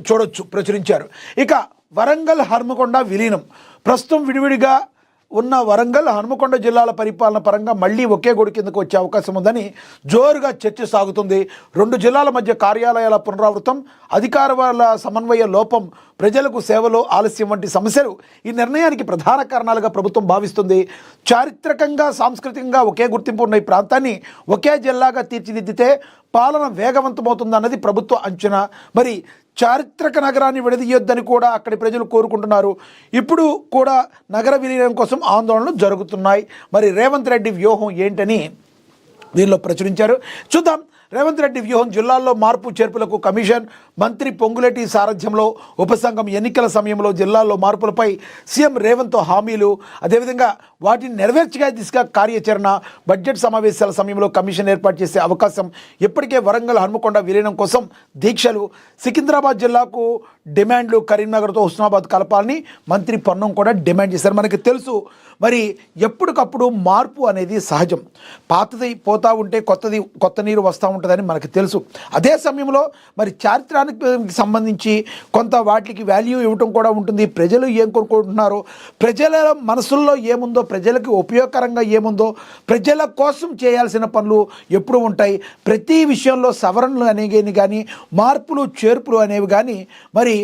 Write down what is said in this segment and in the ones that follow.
చూడొచ్చు, ప్రచురించారు. ఇక వరంగల్ హన్మకొండ విలీనం. ప్రస్తుతం విడివిడిగా ఉన్న వరంగల్ హన్మకొండ జిల్లాల పరిపాలన పరంగా మళ్ళీ ఒకే గొడుగు కిందకు వచ్చే అవకాశం ఉందని జోరుగా చర్చ సాగుతుంది. రెండు జిల్లాల మధ్య కార్యాలయాల పునరావృతం, అధికారుల సమన్వయ లోపం, ప్రజలకు సేవలో ఆలస్యం వంటి సమస్యలు ఈ నిర్ణయానికి ప్రధాన కారణాలుగా ప్రభుత్వం భావిస్తుంది. చారిత్రకంగా సాంస్కృతికంగా ఒకే గుర్తింపు ఉన్న ఈ ప్రాంతాన్ని ఒకే జిల్లాగా తీర్చిదిద్దితే పాలన వేగవంతమవుతుందన్నది ప్రభుత్వ అంచనా. మరి చారిత్రక నగరాన్ని విడదీయొద్దని కూడా అక్కడి ప్రజలు కోరుకుంటున్నారు. ఇప్పుడు కూడా నగర విలీనం కోసం ఆందోళనలు జరుగుతున్నాయి. మరి రేవంత్ రెడ్డి వ్యూహం ఏంటని దీనిలో ప్రచురించారు. చూద్దాం. రేవంత్ రెడ్డి వ్యూహం: జిల్లాల్లో మార్పు చేర్పులకు కమిషన్, మంత్రి పొంగులేటి సారథ్యంలో ఉపసంఘం, ఎన్నికల సమయంలో జిల్లాల్లో మార్పులపై సీఎం రేవంత్ హామీలు, అదేవిధంగా వాటిని నెరవేర్చగా దిశగా కార్యాచరణ, బడ్జెట్ సమావేశాల సమయంలో కమిషన్ ఏర్పాటు చేసే అవకాశం, ఇప్పటికే వరంగల్ హన్మకొండ విలీనం కోసం దీక్షలు, సికింద్రాబాద్ జిల్లాకు డిమాండ్లు, కరీంనగర్తో హుస్నాబాద్ కలపాలని మంత్రి పొన్నం కూడా డిమాండ్ చేశారు. మనకి తెలుసు, మరి ఎప్పటికప్పుడు మార్పు అనేది సహజం. పాతది పోతూ ఉంటే కొత్త నీరు వస్తూ ఉంటుందని మనకు తెలుసు. అదే సమయంలో మరి చారిత్రానికి సంబంధించి కొంత వాటికి వాల్యూ ఇవ్వటం కూడా ఉంటుంది. ప్రజలు ఏం కోరుకుంటున్నారో, ప్రజల మనసుల్లో ఏముందో, ప్రజలకు ఉపయోగకరంగా ఏముందో, ప్రజల కోసం చేయాల్సిన పనులు ఎప్పుడు ఉంటాయి. ప్రతి విషయంలో సవరణలు అనేవి కానీ, మార్పులు చేర్పులు అనేవి కానీ మరి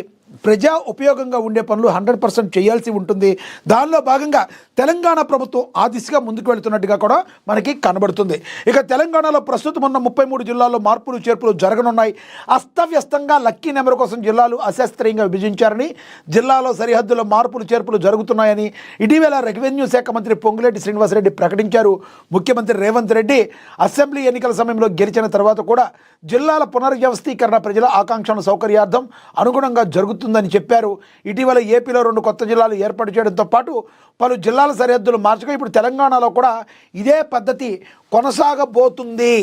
ప్రజా ఉపయోగంగా ఉండే పనులు 100% చేయాల్సి ఉంటుంది. దానిలో భాగంగా తెలంగాణ ప్రభుత్వం ఆ దిశగా ముందుకు వెళుతున్నట్టుగా కూడా మనకి కనబడుతుంది. ఇక తెలంగాణలో ప్రస్తుతం ఉన్న 33 జిల్లాల్లో మార్పులు చేర్పులు జరగనున్నాయి. అస్తవ్యస్తంగా లక్కీ నెంబర్ కోసం జిల్లాలు అశాస్త్రీయంగా విభజించారని, జిల్లాలో సరిహద్దుల మార్పులు చేర్పులు జరుగుతున్నాయని ఇటీవల రెవెన్యూ శాఖ మంత్రి పొంగులేటి శ్రీనివాసరెడ్డి ప్రకటించారు. ముఖ్యమంత్రి రేవంత్ రెడ్డి అసెంబ్లీ ఎన్నికల సమయంలో గెలిచిన తర్వాత కూడా జిల్లాల పునర్వ్యవస్థీకరణ ప్రజల ఆకాంక్షల సౌకర్యార్థం అనుగుణంగా జరుగుతుందని చెప్పారు. ఇటీవల ఏపీలో 2 కొత్త జిల్లాలు ఏర్పాటు చేయడంతో పాటు పలు జిల్లాల సరిహద్దులు మార్చగా ఇప్పుడు తెలంగాణలో కూడా ఇదే పద్ధతి కొనసాగబోతుంది.